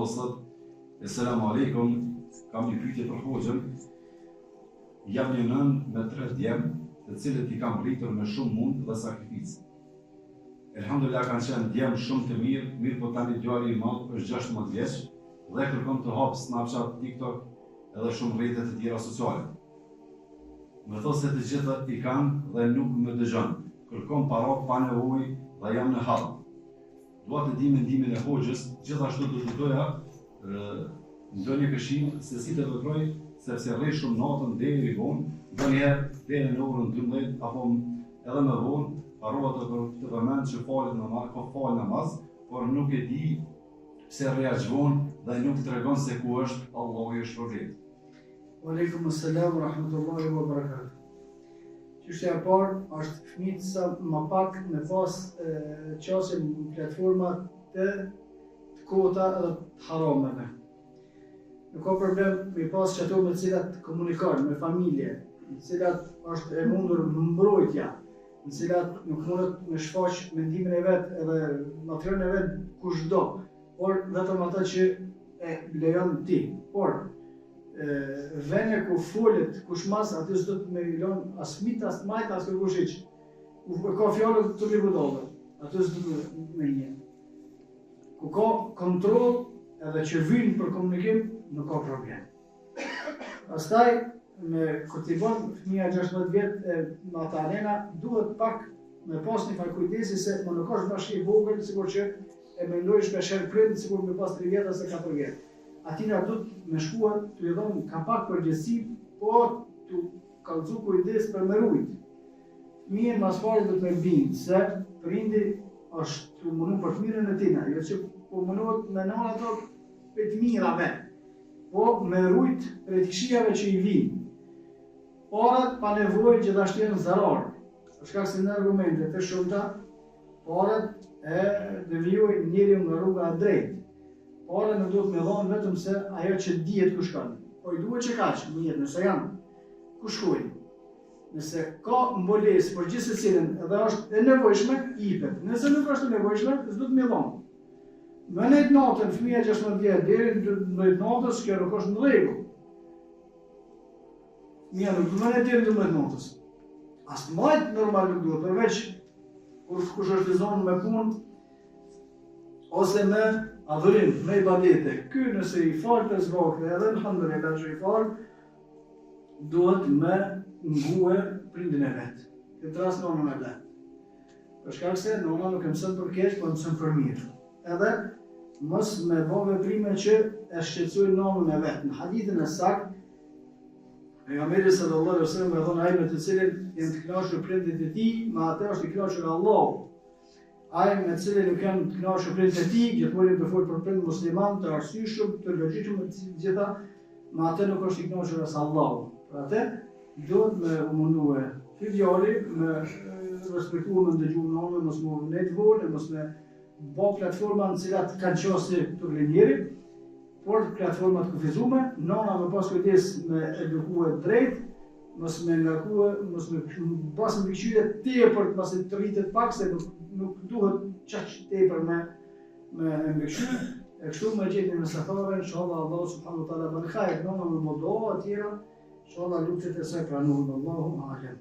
thot, Selamu alaikum, kam një pyetje për hoxhën. Jam një nën me 3 djemë, të cilët i kam rritur me shumë mund dhe sakrificë. Elhamdulillah kanë qenë djemë shumë të mirë po tani djali i madh është 16 vjeç dhe kërkon të hap Snapchat, TikTok edhe shumë rrjete të tjera sociale. Më thot se të gjitha i kanë dhe nuk më dëgjon. Kërkon para pa nevojë dhe jam në hall. Dua të di mendimin e hoxhës, gjithashtu do të doja ndonjë këshill se si të veproj, sepse rri shumë natën deri vonë, ndonjëherë deri në orën 12 apo edhe më vonë, harrova të përmend që fal namaz, por nuk e di pse rri aq vonë dhe nuk tregon se ku është Allahu i shpërblet. Aleikum assalam wa rahmatullahi wa barakatuh. Çështja e parë është fëmijët sa më pak me pas qasje në platforma të kota edhe të harameve. Nuk ka problem me pas që ato me cilat komunikojnë, me familje, në cilat është e mundur mbrojtja, në cilat nuk mundet me shfaq mendimin e vet edhe natyrën e vet kushdo, por vetëm ata që e lejon ti. Por vene ku folet kush mas aty s'do të me lën as fëmijët as majt as kërkush hiç. Ka fjalë të libudove, aty s'do me një. Ku ka kontroll edhe që vinë për komunikim, nuk ka problem. Pastaj, kur t'i bën fëmija 16 vjet në ata arena, duhet pak me pas një farë kujdesi se më nuk është bashkë i vogël, sikur që e mendoj shpeshherë prind, sikur me pas 3 vjet ose 4 vjet. Atina duhet me shkuar t'u i dhon ka pak përgjegjësi, po t'u kallëzu kujdes për me rujt. Fëmijën mas pari duhet me bindë se prindi është t'u munu për të mirën e tina, jo që po munohet me nëna ato për të mirave, po me rujt për të këshijave që i vinë. Parat pa nevojë gjithashtu janë zarar, për shkak se në argumente të shumta, parat e devijojnë njeriu nga rruga e drejtë. Parat nuk duhet me dhënë vetëm se ajo që dihet ku shkon, po i duhet që kaq, mirë, nëse janë ku shkojnë. Nëse ka mbulesë për gjithë secilin dhe është e nevojshme, jepet. Nëse nuk është e nevojshme, s'do të më dhon. Më në natën fëmia 16 vjet deri në natës kjo nuk është në rregull. Mia nuk më në deri në natës. As majt normal nuk duhet, përveç kur kush është i zonë me punë ose me adhurim, me ibadete. Ky nëse i fal të zvokë edhe alhamdulillah që i fal, duhet me ngue prindin e vet. Këtë rast nënën e vet. Për shkak se nëna nuk e mëson për keq, po mëson për mirë. Edhe mos me bë veprime që e shqetësojnë nënën e vet. Në hadithin e saktë, pejgamberi sallallahu alaihi wasallam e thonë ai me të cilin janë të kënaqur prindit e tij, me atë është i kënaqur Allahu. Ai me të cilin nuk janë të kënaqur prindit e tij, gjithmonë do fol për prind musliman të arsyeshëm, të logjikshëm të gjitha, me atë nuk është i kënaqur as Allahu. Për atë duhet me mundue ky djali me respektuar me ndëgjuar nënën, mos më net volë, mos me bë platforma në cilat kanë qosë të linjerit, por platformat kufizume, nëna me pas kujdes me edukue drejt, mos me ngarkue, mos me pas mbikëqyrje tepër, pasi të rritet pak se nuk duhet çaq tepër me mbikëqyrje. E kështu me gjetjen e mesafave, inshallah Allah subhanahu wa taala bën hajër, nëna me modo atjera, inshallah lutjet e saj pranohen, Allahu a'lam.